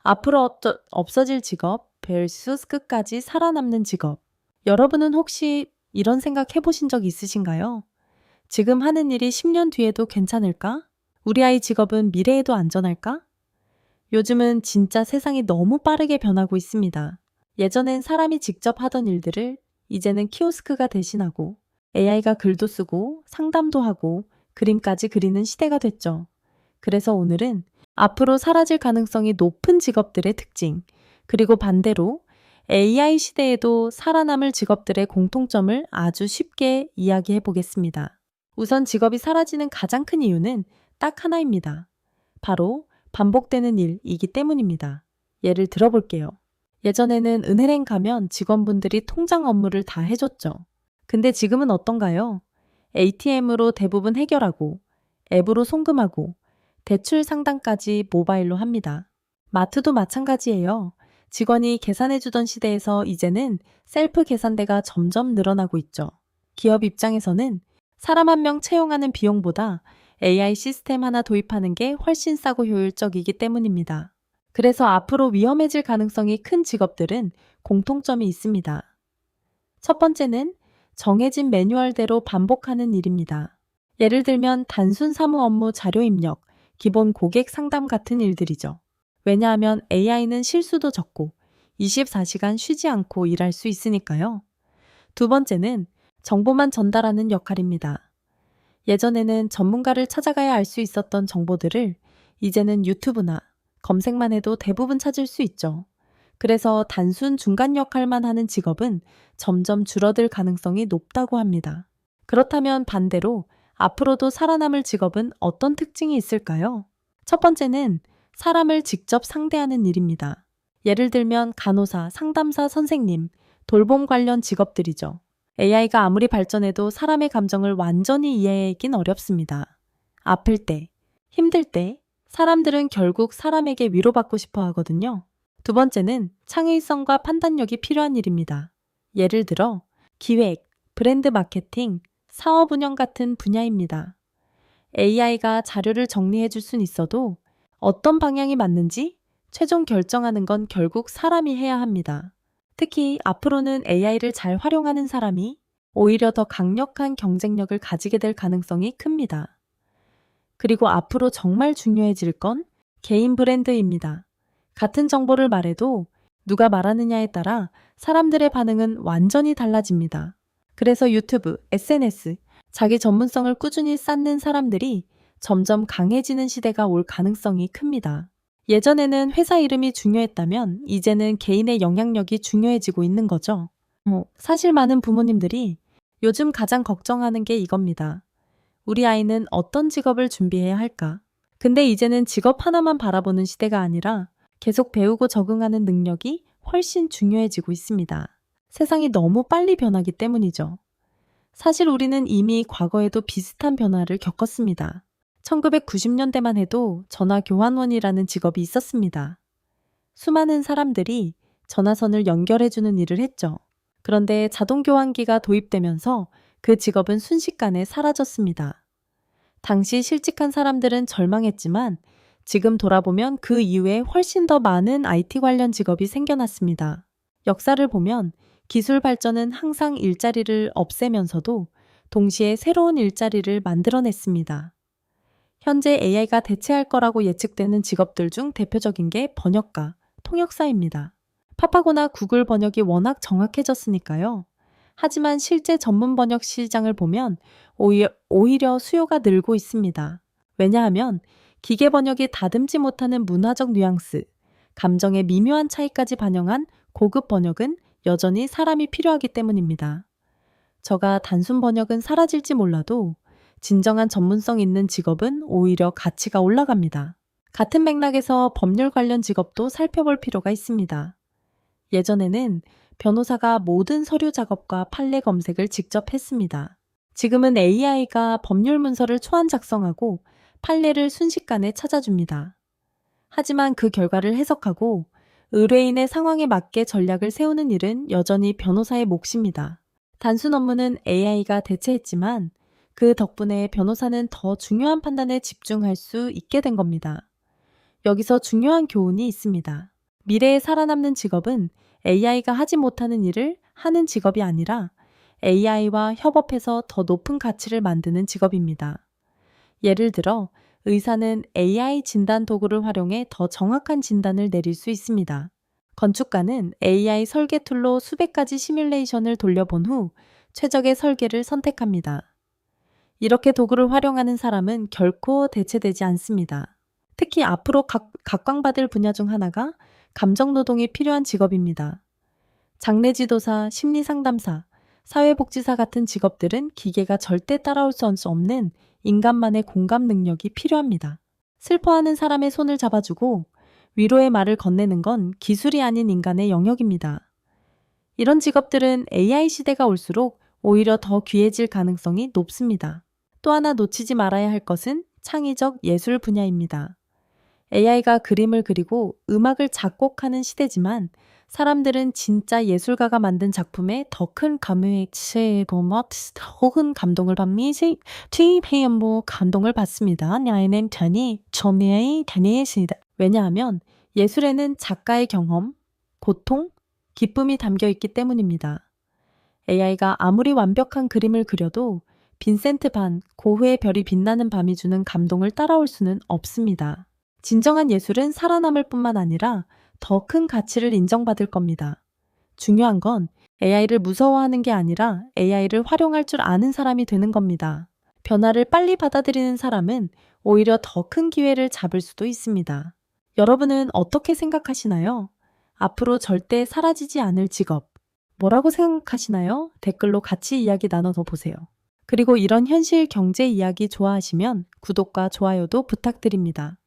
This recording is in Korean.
앞으로 없어질 직업 vs 끝까지 살아남는 직업. 여러분은 혹시 이런 생각 해보신 적 있으신가요? 지금 하는 일이 10년 뒤에도 괜찮을까? 우리 아이 직업은 미래에도 안전할까? 요즘은 진짜 세상이 너무 빠르게 변하고 있습니다. 예전엔 사람이 직접 하던 일들을 이제는 키오스크가 대신하고 AI가 글도 쓰고 상담도 하고 그림까지 그리는 시대가 됐죠. 그래서 오늘은 앞으로 사라질 가능성이 높은 직업들의 특징, 그리고 반대로 AI 시대에도 살아남을 직업들의 공통점을 아주 쉽게 이야기해 보겠습니다. 우선 직업이 사라지는 가장 큰 이유는 딱 하나입니다. 바로 반복되는 일이기 때문입니다. 예를 들어볼게요. 예전에는 은행에 가면 직원분들이 통장 업무를 다 해줬죠. 근데 지금은 어떤가요? ATM으로 대부분 해결하고, 앱으로 송금하고, 대출 상담까지 모바일로 합니다. 마트도 마찬가지예요. 직원이 계산해주던 시대에서 이제는 셀프 계산대가 점점 늘어나고 있죠. 기업 입장에서는 사람 한 명 채용하는 비용보다 AI 시스템 하나 도입하는 게 훨씬 싸고 효율적이기 때문입니다. 그래서 앞으로 위험해질 가능성이 큰 직업들은 공통점이 있습니다. 첫 번째는 정해진 매뉴얼대로 반복하는 일입니다. 예를 들면 단순 사무 업무 자료 입력, 기본 고객 상담 같은 일들이죠. 왜냐하면 AI는 실수도 적고 24시간 쉬지 않고 일할 수 있으니까요. 두 번째는 정보만 전달하는 역할입니다. 예전에는 전문가를 찾아가야 알 수 있었던 정보들을 이제는 유튜브나 검색만 해도 대부분 찾을 수 있죠. 그래서 단순 중간 역할만 하는 직업은 점점 줄어들 가능성이 높다고 합니다. 그렇다면 반대로 앞으로도 살아남을 직업은 어떤 특징이 있을까요? 첫 번째는 사람을 직접 상대하는 일입니다. 예를 들면 간호사, 상담사, 선생님, 돌봄 관련 직업들이죠. AI가 아무리 발전해도 사람의 감정을 완전히 이해하긴 어렵습니다. 아플 때, 힘들 때 사람들은 결국 사람에게 위로받고 싶어 하거든요. 두 번째는 창의성과 판단력이 필요한 일입니다. 예를 들어 기획, 브랜드 마케팅, 사업 운영 같은 분야입니다. AI가 자료를 정리해 줄 순 있어도 어떤 방향이 맞는지 최종 결정하는 건 결국 사람이 해야 합니다. 특히 앞으로는 AI를 잘 활용하는 사람이 오히려 더 강력한 경쟁력을 가지게 될 가능성이 큽니다. 그리고 앞으로 정말 중요해질 건 개인 브랜드입니다. 같은 정보를 말해도 누가 말하느냐에 따라 사람들의 반응은 완전히 달라집니다. 그래서 유튜브, SNS, 자기 전문성을 꾸준히 쌓는 사람들이 점점 강해지는 시대가 올 가능성이 큽니다. 예전에는 회사 이름이 중요했다면 이제는 개인의 영향력이 중요해지고 있는 거죠. 사실 많은 부모님들이 요즘 가장 걱정하는 게 이겁니다. 우리 아이는 어떤 직업을 준비해야 할까? 근데 이제는 직업 하나만 바라보는 시대가 아니라 계속 배우고 적응하는 능력이 훨씬 중요해지고 있습니다. 세상이 너무 빨리 변하기 때문이죠. 사실 우리는 이미 과거에도 비슷한 변화를 겪었습니다. 1990년대만 해도 전화교환원이라는 직업이 있었습니다. 수많은 사람들이 전화선을 연결해주는 일을 했죠. 그런데 자동교환기가 도입되면서 그 직업은 순식간에 사라졌습니다. 당시 실직한 사람들은 절망했지만 지금 돌아보면 그 이후에 훨씬 더 많은 IT 관련 직업이 생겨났습니다. 역사를 보면 기술 발전은 항상 일자리를 없애면서도 동시에 새로운 일자리를 만들어냈습니다. 현재 AI가 대체할 거라고 예측되는 직업들 중 대표적인 게 번역가, 통역사입니다. 파파고나 구글 번역이 워낙 정확해졌으니까요. 하지만 실제 전문 번역 시장을 보면 오히려 수요가 늘고 있습니다. 왜냐하면 기계 번역이 다듬지 못하는 문화적 뉘앙스, 감정의 미묘한 차이까지 반영한 고급 번역은 여전히 사람이 필요하기 때문입니다. 저가 단순 번역은 사라질지 몰라도 진정한 전문성 있는 직업은 오히려 가치가 올라갑니다. 같은 맥락에서 법률 관련 직업도 살펴볼 필요가 있습니다. 예전에는 변호사가 모든 서류 작업과 판례 검색을 직접 했습니다. 지금은 AI가 법률 문서를 초안 작성하고 판례를 순식간에 찾아줍니다. 하지만 그 결과를 해석하고 의뢰인의 상황에 맞게 전략을 세우는 일은 여전히 변호사의 몫입니다. 단순 업무는 AI가 대체했지만 그 덕분에 변호사는 더 중요한 판단에 집중할 수 있게 된 겁니다. 여기서 중요한 교훈이 있습니다. 미래에 살아남는 직업은 AI가 하지 못하는 일을 하는 직업이 아니라 AI와 협업해서 더 높은 가치를 만드는 직업입니다. 예를 들어, 의사는 AI 진단 도구를 활용해 더 정확한 진단을 내릴 수 있습니다. 건축가는 AI 설계 툴로 수백 가지 시뮬레이션을 돌려본 후 최적의 설계를 선택합니다. 이렇게 도구를 활용하는 사람은 결코 대체되지 않습니다. 특히 앞으로 각광받을 분야 중 하나가 감정 노동이 필요한 직업입니다. 장례지도사, 심리상담사, 사회복지사 같은 직업들은 기계가 절대 따라올 수 없는 인간만의 공감 능력이 필요합니다. 슬퍼하는 사람의 손을 잡아주고 위로의 말을 건네는 건 기술이 아닌 인간의 영역입니다. 이런 직업들은 AI 시대가 올수록 오히려 더 귀해질 가능성이 높습니다. 또 하나 놓치지 말아야 할 것은 창의적 예술 분야입니다. AI가 그림을 그리고 음악을 작곡하는 시대지만 사람들은 진짜 예술가가 만든 작품에 더 큰 혹은 감동을 감동을 받습니다. 왜냐하면 예술에는 작가의 경험, 고통, 기쁨이 담겨 있기 때문입니다. AI가 아무리 완벽한 그림을 그려도 빈센트 반 고흐의 별이 빛나는 밤이 주는 감동을 따라올 수는 없습니다. 진정한 예술은 살아남을 뿐만 아니라 더 큰 가치를 인정받을 겁니다. 중요한 건 AI를 무서워하는 게 아니라 AI를 활용할 줄 아는 사람이 되는 겁니다. 변화를 빨리 받아들이는 사람은 오히려 더 큰 기회를 잡을 수도 있습니다. 여러분은 어떻게 생각하시나요? 앞으로 절대 사라지지 않을 직업. 뭐라고 생각하시나요? 댓글로 같이 이야기 나눠서 보세요. 그리고 이런 현실 경제 이야기 좋아하시면 구독과 좋아요도 부탁드립니다.